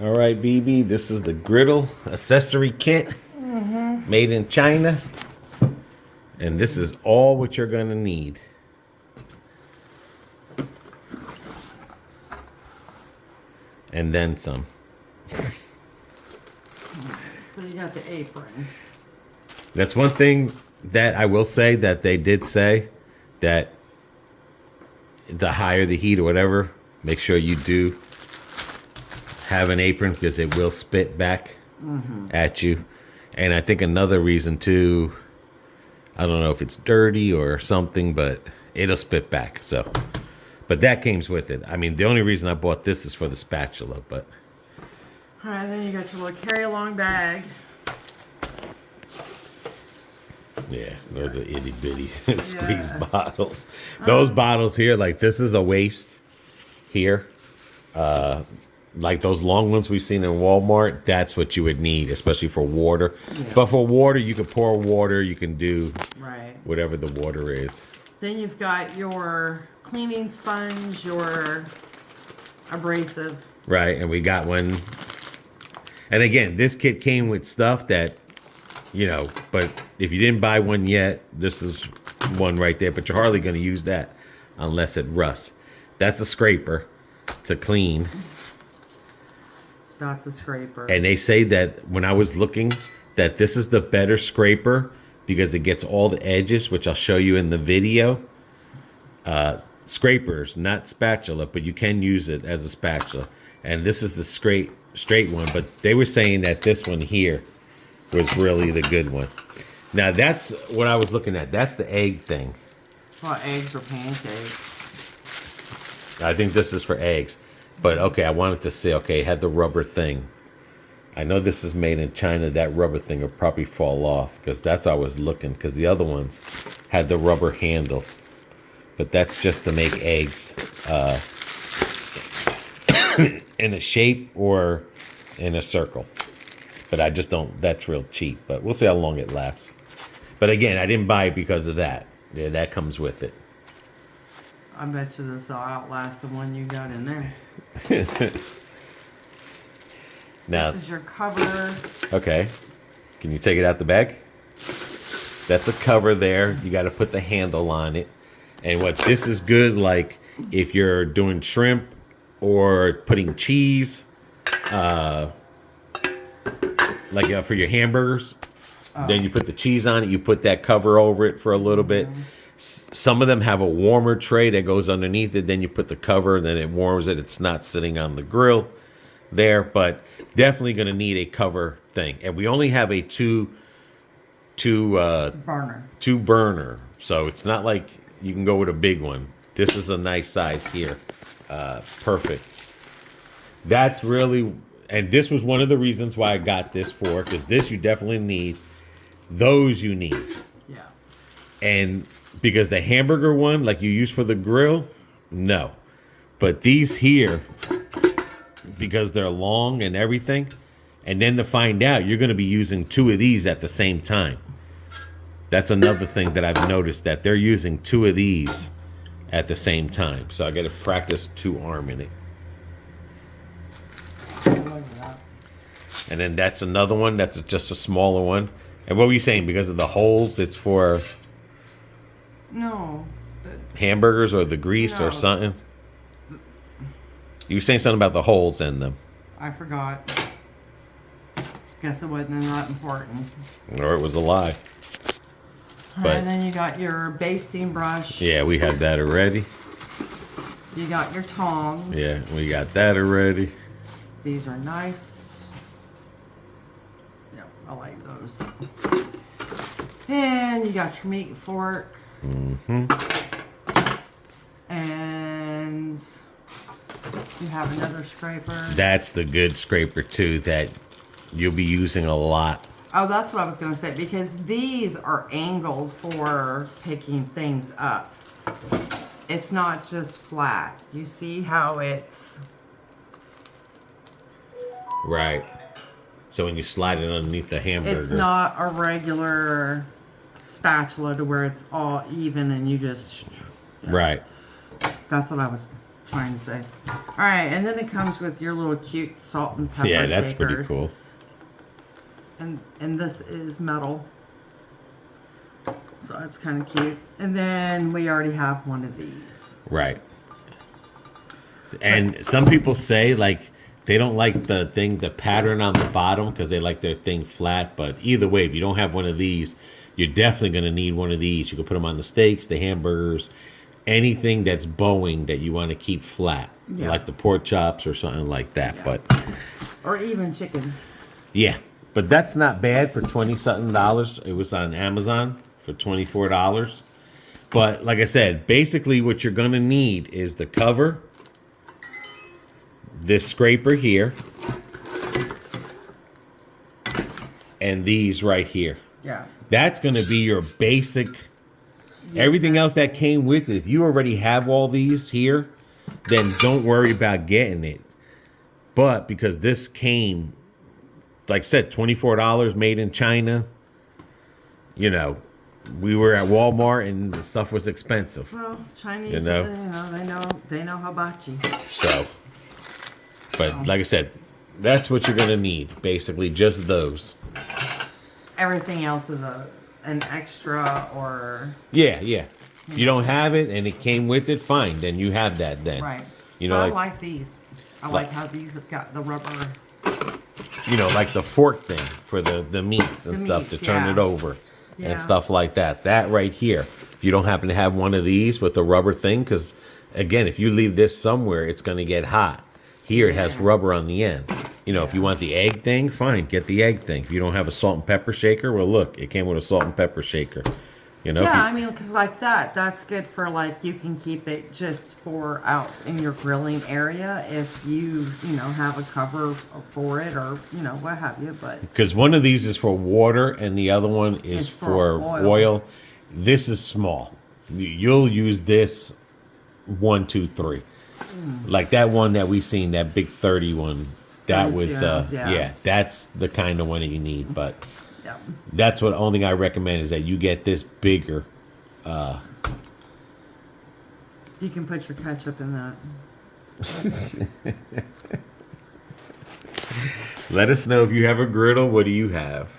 All right, BB, this is the Griddle accessory kit made in China. And this is all what you're going to need. And then some. So you got the apron. That's one thing that I will say that they did say, that the higher the heat or whatever, make sure you do have an apron because it will spit back at you. And I think another reason too, I don't know if it's dirty or something, but it'll spit back. So, but that came with it. I mean, the only reason I bought this is for the spatula, but. All right, then you got your little carry-along bag. Yeah, those are itty bitty squeeze bottles. Those bottles here, like this is a waste here. Like those long ones we've seen in Walmart, that's what you would need, especially for water. Yeah. But for water, you can pour water, you can do whatever the water is. Then you've got your cleaning sponge, your abrasive. Right, and we got one. And again, this kit came with stuff that, you know, but if you didn't buy one yet, this is one right there. But you're hardly going to use that unless it rusts. That's a scraper to clean. That's a scraper. And they say that when I was looking, that this is the better scraper because it gets all the edges, which I'll show you in the video. Scrapers, not spatula, but you can use it as a spatula. And this is the straight one. But they were saying that this one here was really the good one. Now that's what I was looking at. That's the egg thing. Well, eggs or pancakes. I think this is for eggs. But okay, I wanted to see, okay, it had the rubber thing. I know this is made in China. That rubber thing will probably fall off because that's what I was looking, because the other ones had the rubber handle. But that's just to make eggs in a shape or in a circle. But I just don't, that's real cheap. But we'll see how long it lasts. But again, I didn't buy it because of that. Yeah, that comes with it. I bet you this will outlast the one you got in there. Now, this is your cover. Okay. Can you take it out the bag? That's a cover there. You got to put the handle on it. And what this is good, like if you're doing shrimp or putting cheese, like for your hamburgers, then you put the cheese on it. You put that cover over it for a little bit. Some of them have a warmer tray that goes underneath it. Then you put the cover, and then it warms it. It's not sitting on the grill there, but definitely going to need a cover thing. And we only have a two burner, so it's not like you can go with a big one. This is a nice size here. Perfect. That's really, and this was one of the reasons why I got this for, because this you definitely need. Those you need. Yeah. And because the hamburger one, like you use for the grill, no. But these here, because they're long and everything, and then to find out you're going to be using two of these at the same time. That's another thing that I've noticed, that they're using two of these at the same time. So I got to practice two-arming it. And then that's another one. That's just a smaller one. And what were you saying? Because of the holes, it's for hamburgers or the grease or something? You were saying something about the holes in them. I forgot. Guess it wasn't that important. Or it was a lie. But, and then you got your basting brush. Yeah, we had that already. You got your tongs. Yeah, we got that already. These are nice. Yeah, I like those. And you got your meat fork. Mm-hmm. And you have another scraper. That's the good scraper too that you'll be using a lot. Oh, that's what I was going to say, because these are angled for picking things up. It's not just flat. You see how it's... Right. So when you slide it underneath the hamburger... It's not a regular spatula to where it's all even and you just... Right. That's what I was trying to say. All right, and then it comes with your little cute salt and pepper Yeah, that's shakers. pretty cool. And this is metal. So that's kind of cute. And then we already have one of these. Right. And some people say, like, they don't like the pattern on the bottom because they like their thing flat. But either way, if you don't have one of these, you're definitely going to need one of these. You can put them on the steaks, the hamburgers, anything that's bowing that you want to keep flat. Yeah. Like the pork chops or something like that. Yeah. But Or even chicken. yeah. But that's not bad for $20-something. It was on Amazon for $24. But like I said, basically what you're going to need is the cover, this scraper here, and these right here. Yeah. That's going to be your basic. Everything else that came with it, if you already have all these here, then don't worry about getting it. But because this came, like I said, $24, made in China, you know, we were at Walmart and the stuff was expensive. Well, Chinese, You know? they know hibachi. So, but like I said, that's what you're going to need. Basically, just those. Everything else is an extra or... Yeah, yeah. If you don't have it and it came with it, fine. Then you have that then. Right. You know, But I like, like these. I like how these have got the rubber. you know, like the fork thing for the meats and The stuff meats, to turn yeah. it over Yeah. and stuff like that. That right here. If you don't happen to have one of these with the rubber thing, because again, if you leave this somewhere, it's going to get hot. Here it has Yeah. rubber on the end. You know, if you want the egg thing, fine, get the egg thing. If you don't have a salt and pepper shaker, well, look, it came with a salt and pepper shaker. You know, Yeah, I mean, because like that's good for like, you can keep it just for out in your grilling area if you have a cover for it or, what have you, but. because one of these is for water and the other one is It's for for oil. oil. This is small. You'll use this 1, 2, 3. Like that one that we seen, that big 30 one. That 32 was ounce, yeah. yeah, that's the kind of one that you need. But Yeah. that's what only thing I recommend is that you get this bigger. You can put your ketchup in that. Let us know if you have a griddle. What do you have?